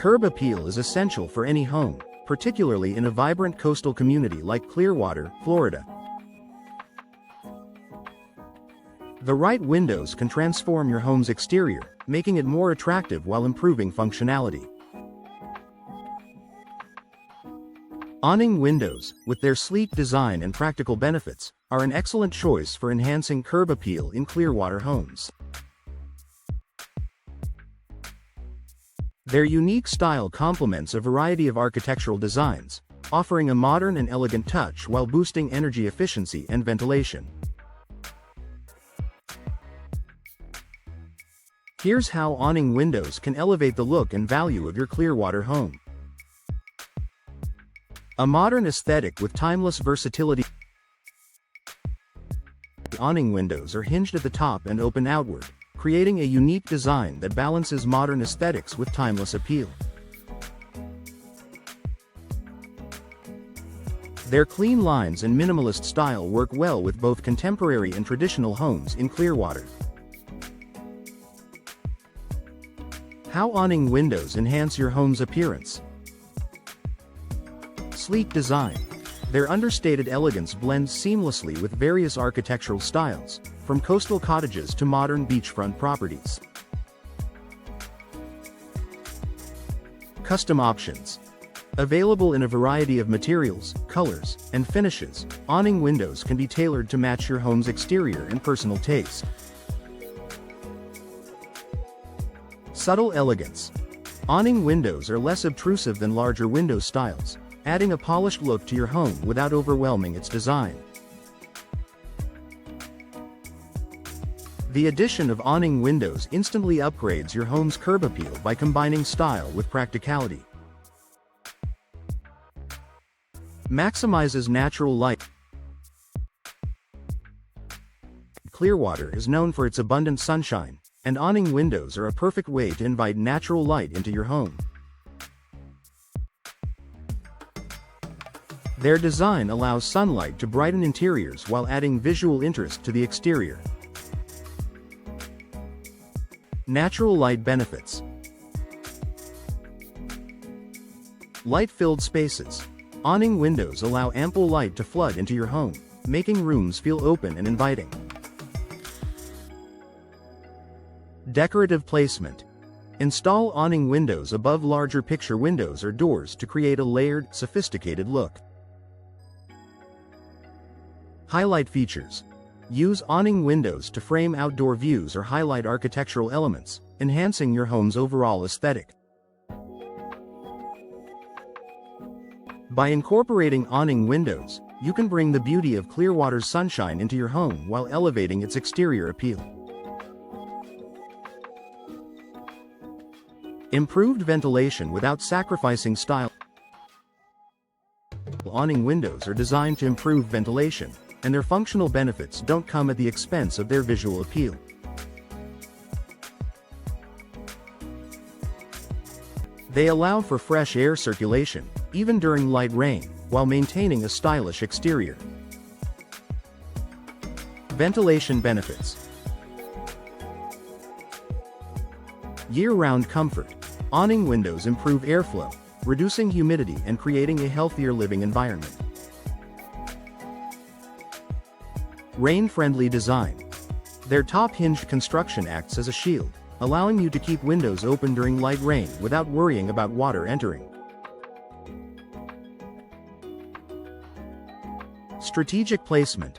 Curb appeal is essential for any home, particularly in a vibrant coastal community like Clearwater, Florida. The right windows can transform your home's exterior, making it more attractive while improving functionality. Awning windows, with their sleek design and practical benefits, are an excellent choice for enhancing curb appeal in Clearwater homes. Their unique style complements a variety of architectural designs, offering a modern and elegant touch while boosting energy efficiency and ventilation. Here's how awning windows can elevate the look and value of your Clearwater home. A modern aesthetic with timeless versatility. Awning windows are hinged at the top and open outward, creating a unique design that balances modern aesthetics with timeless appeal. Their clean lines and minimalist style work well with both contemporary and traditional homes in Clearwater. How awning windows enhance your home's appearance. Sleek design. Their understated elegance blends seamlessly with various architectural styles, from coastal cottages to modern beachfront properties. Custom options. Available in a variety of materials, colors, and finishes, awning windows can be tailored to match your home's exterior and personal taste. Subtle elegance. Awning windows are less obtrusive than larger window styles, adding a polished look to your home without overwhelming its design. The addition of awning windows instantly upgrades your home's curb appeal by combining style with practicality. Maximizes natural light. Clearwater is known for its abundant sunshine, and awning windows are a perfect way to invite natural light into your home. Their design allows sunlight to brighten interiors while adding visual interest to the exterior. Natural light benefits. Light-filled spaces. Awning windows allow ample light to flood into your home, making rooms feel open and inviting. Decorative placement. Install awning windows above larger picture windows or doors to create a layered, sophisticated look. Highlight features. Use awning windows to frame outdoor views or highlight architectural elements, enhancing your home's overall aesthetic. By incorporating awning windows, you can bring the beauty of Clearwater's sunshine into your home while elevating its exterior appeal. Improved ventilation without sacrificing style. Awning windows are designed to improve ventilation, and their functional benefits don't come at the expense of their visual appeal. They allow for fresh air circulation, even during light rain, while maintaining a stylish exterior. Ventilation benefits. Year-round comfort. Awning windows improve airflow, reducing humidity and creating a healthier living environment. Rain-friendly design. Their top-hinged construction acts as a shield, allowing you to keep windows open during light rain without worrying about water entering. Strategic placement.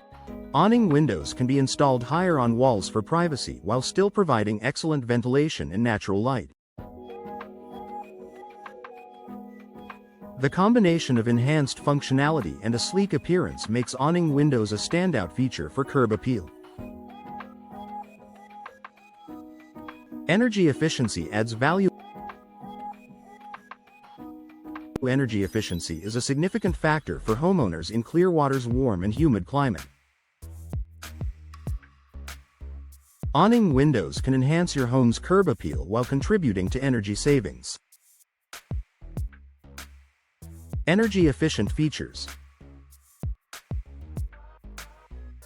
Awning windows can be installed higher on walls for privacy while still providing excellent ventilation and natural light. The combination of enhanced functionality and a sleek appearance makes awning windows a standout feature for curb appeal. Energy efficiency adds value. Energy efficiency is a significant factor for homeowners in Clearwater's warm and humid climate. Awning windows can enhance your home's curb appeal while contributing to energy savings. Energy-efficient features.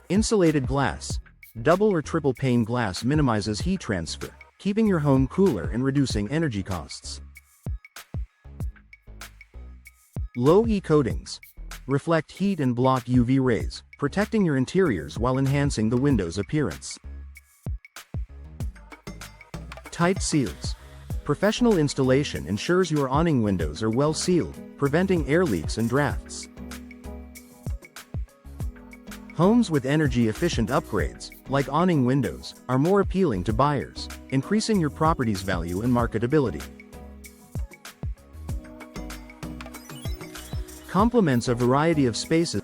Insulated glass. Double or triple pane glass minimizes heat transfer, keeping your home cooler and reducing energy costs. Low E coatings reflect heat and block UV rays, protecting your interiors while enhancing the window's appearance. Tight seals. Professional installation ensures your awning windows are well sealed, preventing air leaks and drafts. Homes with energy-efficient upgrades, like awning windows, are more appealing to buyers, increasing your property's value and marketability. Complements a variety of spaces.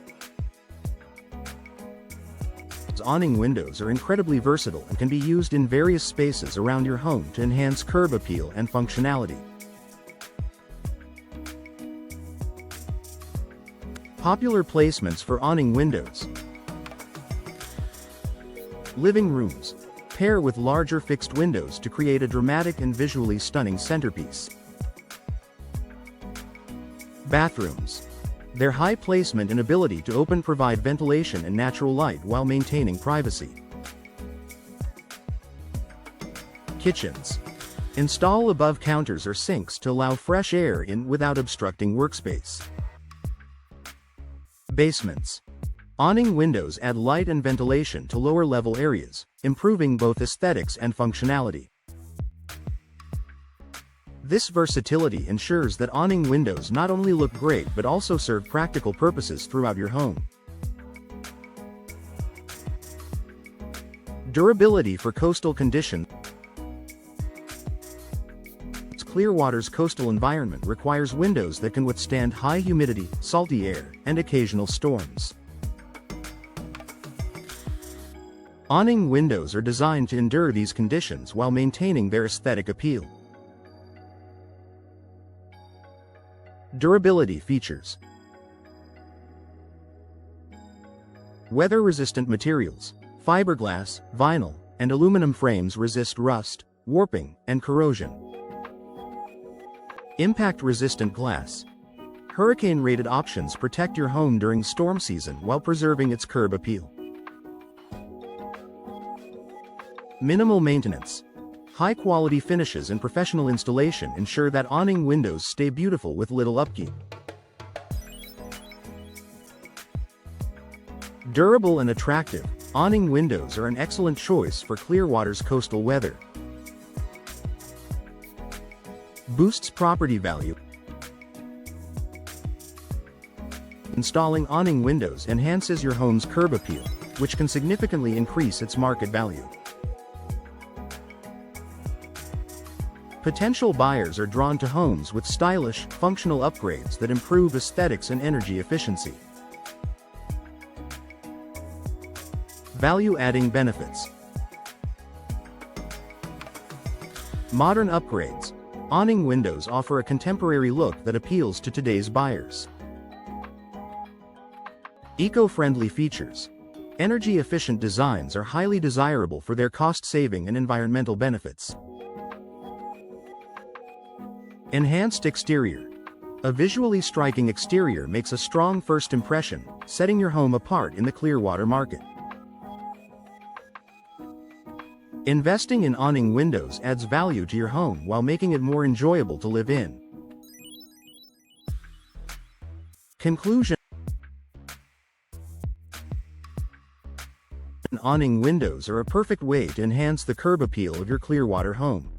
Awning windows are incredibly versatile and can be used in various spaces around your home to enhance curb appeal and functionality. Popular placements for awning windows. Living rooms. Pair with larger fixed windows to create a dramatic and visually stunning centerpiece. Bathrooms. Their high placement and ability to open provide ventilation and natural light while maintaining privacy. Kitchens. Install above counters or sinks to allow fresh air in without obstructing workspace. Basements. Awning windows add light and ventilation to lower-level areas, improving both aesthetics and functionality. This versatility ensures that awning windows not only look great but also serve practical purposes throughout your home. Durability for coastal conditions. Clearwater's coastal environment requires windows that can withstand high humidity, salty air, and occasional storms. Awning windows are designed to endure these conditions while maintaining their aesthetic appeal. Durability features. Weather-resistant materials. Fiberglass, vinyl, and aluminum frames resist rust, warping, and corrosion. Impact-resistant glass. Hurricane-rated options protect your home during storm season while preserving its curb appeal. Minimal maintenance. High-quality finishes and professional installation ensure that awning windows stay beautiful with little upkeep. Durable and attractive, awning windows are an excellent choice for Clearwater's coastal weather. Boosts property value. Installing awning windows enhances your home's curb appeal, which can significantly increase its market value. Potential buyers are drawn to homes with stylish, functional upgrades that improve aesthetics and energy efficiency. Value-adding benefits. Modern upgrades. Awning windows offer a contemporary look that appeals to today's buyers. Eco-friendly features. Energy-efficient designs are highly desirable for their cost-saving and environmental benefits. Enhanced exterior. A visually striking exterior makes a strong first impression, setting your home apart in the Clearwater market. Investing in awning windows adds value to your home while making it more enjoyable to live in. Conclusion. Awning windows are a perfect way to enhance the curb appeal of your Clearwater home.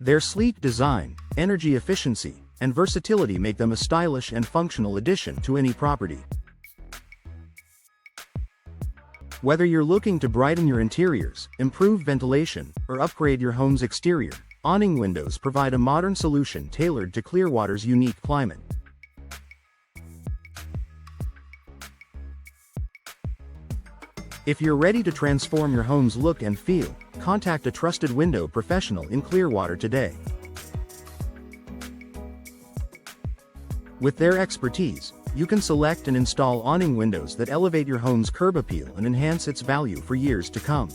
Their sleek design, energy efficiency, and versatility make them a stylish and functional addition to any property. Whether you're looking to brighten your interiors, improve ventilation, or upgrade your home's exterior, awning windows provide a modern solution tailored to Clearwater's unique climate. If you're ready to transform your home's look and feel, contact a trusted window professional in Clearwater today. With their expertise, you can select and install awning windows that elevate your home's curb appeal and enhance its value for years to come.